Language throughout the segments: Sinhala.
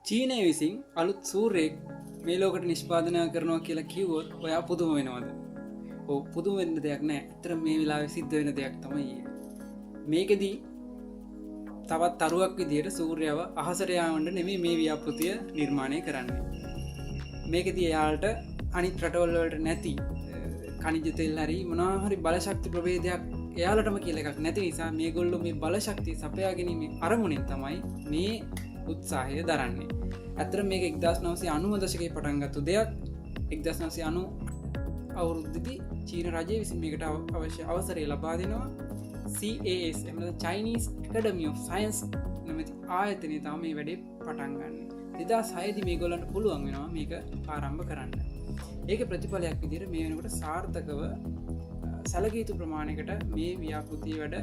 චීනය විසින් අලුත් සූර්යෙක් මේ ලෝකට නිෂ්පාදනය කරනවා කියලා කිව්වොත් ඔයා පුදුම වෙනවද? ඔව් පුදුම වෙන්න දෙයක් නෑ. අතර මේ වෙලාවේ සිද්ධ වෙන දෙයක් තමයි මේකෙදී තවත් තරුවක් විදියට සූර්යව අහසට යාවන්න නෙමෙයි මේ ව්‍යාපෘතිය නිර්මාණය කරන්නේ. මේකෙදී එයාලට අනිත් රටවල් වලට නැති ඛනිජ තෙල් හරි මොනවා හරි බලශක්ති ප්‍රභේදයක් එයාලටම කියලා එකක් නැති නිසා මේගොල්ලෝ මේ බලශක්තිය සපයා ගැනීමේ අරමුණෙන් තමයි මේ උත්සාහය දරන්නේ. ඇත්තට මේක 1990 දශකයේ පටන් ගත්ත දෙයක්. 1990 අවුරුද්දේදී චීන රජය විසින් මේකට අවශ්‍ය අවසරය ලබා දෙනවා. CAS එමෙන්න Chinese Academy of Science නැමැති ආයතනය තමයි මේ වැඩේ පටන් ගන්න. 2006 දී මේගොල්ලන්ට පුළුවන් වෙනවා මේක ආරම්භ කරන්න. ඒක ප්‍රතිඵලයක් විදිහට මේ වෙනකොට සාර්ථකව සැලකිය යුතු ප්‍රමාණයකට මේ ව්‍යාපෘතිය වැඩ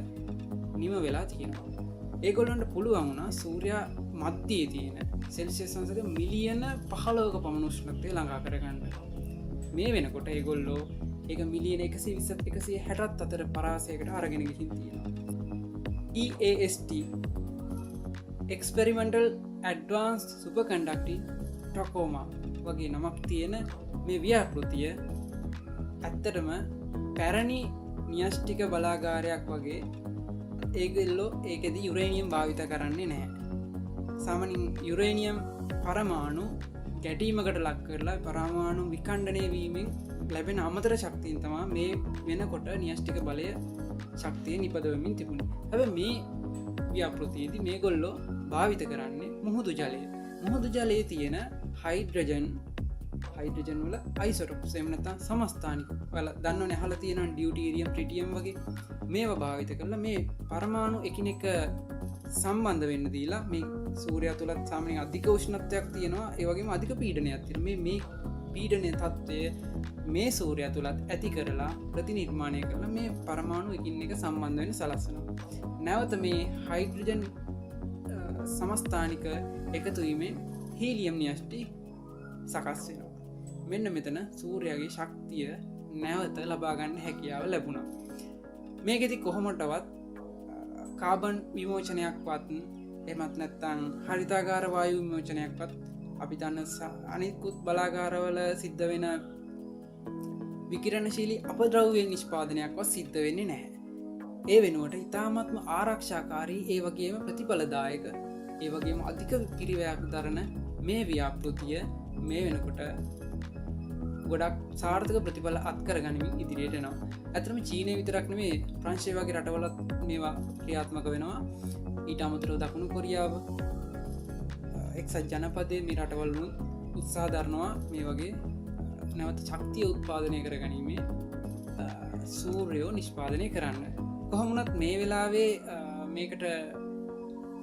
නිම වෙලා තියෙනවා. ඒගොල්ලන්ට පුළුවන් වුණා සූර්යා මධ්‍යයේ තියෙන සෙල්සියස් අංශක මිලියන 15ක පමණ උෂ්ණත්වය ළඟා කරගන්න. මේ වෙනකොට ඒගොල්ලෝ ඒක මිලියන 120ත් 160ත් අතර පරාසයකට අරගෙන ගිහින් තියෙනවා. EAST Experimental Advanced Superconducting Tacoma වගේ නමක් තියෙන මේ ව්‍යාපෘතිය ඇත්තටම පැරණි න්‍යෂ්ටික බලාගාරයක් වගේ ඒගොල්ලෝ ඒකෙදි යුරේනියම් භාවිත කරන්නේ නැහැ. සාමාන්‍යයෙන් යුරේනියම් පරමාණු ගැටීමකට ලක් කරලා පරමාණු විඛණ්ඩනය වීමෙන් ලැබෙන අමතර ශක්තියෙන් තමයි මේ වෙනකොට න්‍යෂ්ටික බලය ශක්තිය නිපදවමින් තිබුණේ. හැබැයි මේ ව්‍යාපෘතියේදී මේගොල්ලෝ භාවිත කරන්නේ මුහුදු ජලය. මුහුදු ජලයේ තියෙන හයිඩ්‍රජන් වල අයිසොටොප්ස් එහෙම නැත්නම් සමස්ථානික වල දන්නවනේ අහලා තියෙනවා ඩියුටීරියම් ට්‍රිටියම් වගේ මේවා භාවිත කරලා මේ පරමාණු එකිනෙක සම්බන්ධ වෙන්න දීලා මේ සූර්යයා තුලත් සාමාන්‍යයෙන් අධික උෂ්ණත්වයක් තියෙනවා ඒ වගේම අධික පීඩනයක් තියෙනවා මේ පීඩනයේ තත්ත්වය මේ සූර්යයා තුලත් ඇති කරලා ප්‍රතිනිර්මාණය කරලා මේ පරමාණු එකින් එක සම්බන්ධ වෙන්න සලස්වනවා. නැවත මේ හයිඩ්‍රජන් සමස්ථානික එකතු වීමෙන් හීලියම් න්‍යෂ්ටි සකස් වෙනවා. මෙන්න මෙතන සූර්යාගේ ශක්තිය නැවත ලබා ගන්න හැකියාව ලැබුණා. මේකෙදි කොහොමදවත් කාබන් විමෝචනයක්වත් එහෙමත් නැත්නම් හරිතාගාර වායු විමෝචනයක්වත් අපි දන්න අනිකුත් බලාගාරවල සිද්ධ වෙන විකිරණශීලී අපද්‍රව්‍ය නිෂ්පාදනයක්වත් සිද්ධ වෙන්නේ නැහැ. ඒ වෙනුවට ඉතාමත්ම ආරක්ෂාකාරී ඒ වගේම ප්‍රතිඵලදායක ඒ වගේම අධික පිරිවැයක් දරන මේ ව්‍යාපෘතිය මේ වෙනකොට ගොඩක් සාර්ථක ප්‍රතිඵල අත්කර ගනිමින් ඉදිරියට එනවා. ඇත්තටම චීනය විතරක් නෙමෙයි ප්‍රංශය වගේ රටවලත් මේවා ක්‍රියාත්මක වෙනවා. ඊට අමතරව දකුණු කොරියාව එක්සත් ජනපදයේ මේ රටවල උත්සාහ දරනවා මේ වගේ නැවත ශක්තිය උත්පාදනය කර ගැනීමේ සූර්යෝ නිෂ්පාදනය කරන්න. කොහොම වුණත් මේ වෙලාවේ මේකට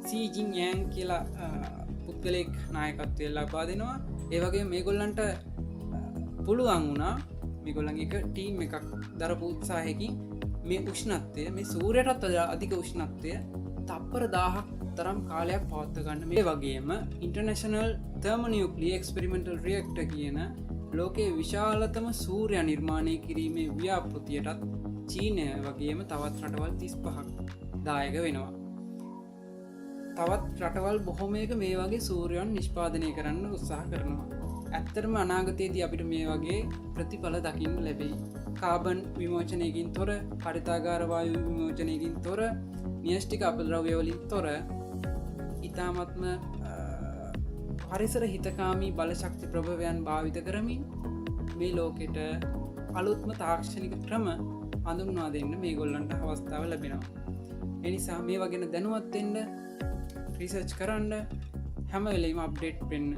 සී ජින්යෑන් කියලා පුද්ගලයෙක් නායකත්වය ලබා දෙනවා. ඒ වගේ මේගොල්ලන්ට පුළුවන් වුණා මේගොල්ලන්ගේ එක ටීම් එකක් දරපු උත්සාහයකින් මේ උෂ්ණත්වය මේ සූර්යයටත් අධික උෂ්ණත්වය තප්පර 1000ක් තරම් කාලයක් පවත්වා ගන්න. මේ වගේම ඉන්ටර්නැෂනල් තර්මෝනියුක්ලියර් එක්ස්පෙරිමෙන්ටල් රියැක්ටර් කියන ලෝකයේ විශාලතම සූර්ය නිර්මාණය කිරීමේ ව්‍යාපෘතියටත් චීනය වගේම තවත් රටවල් 35ක් දායක වෙනවා. තවත් රටවල් බොහොමයක මේ වගේ සූර්යයන් නිෂ්පාදනය කරන්න උත්සාහ කරනවා. ඇත්තටම අනාගතයේදී අපිට මේ වගේ ප්‍රතිඵල දකින්න ලැබෙයි. කාබන් විමෝචනයකින් තොර, හරිතාගාර වායු විමෝචනයකින් තොර, න්‍යෂ්ටික අපද්‍රව්‍ය වලින් තොර ඊ타මත්ම පරිසර හිතකාමී බලශක්ති ප්‍රභවයන් භාවිත කරමින් මේ ලෝකෙට අලුත්ම තාක්ෂණික ක්‍රම හඳුන්වා දෙන්න මේගොල්ලන්ට අවස්ථාව ලැබෙනවා. ඒ නිසා මේවා ගැන දැනුවත් වෙන්න රිසර්ච් කරන්න හැම වෙලෙම අප්ඩේට් වෙන්න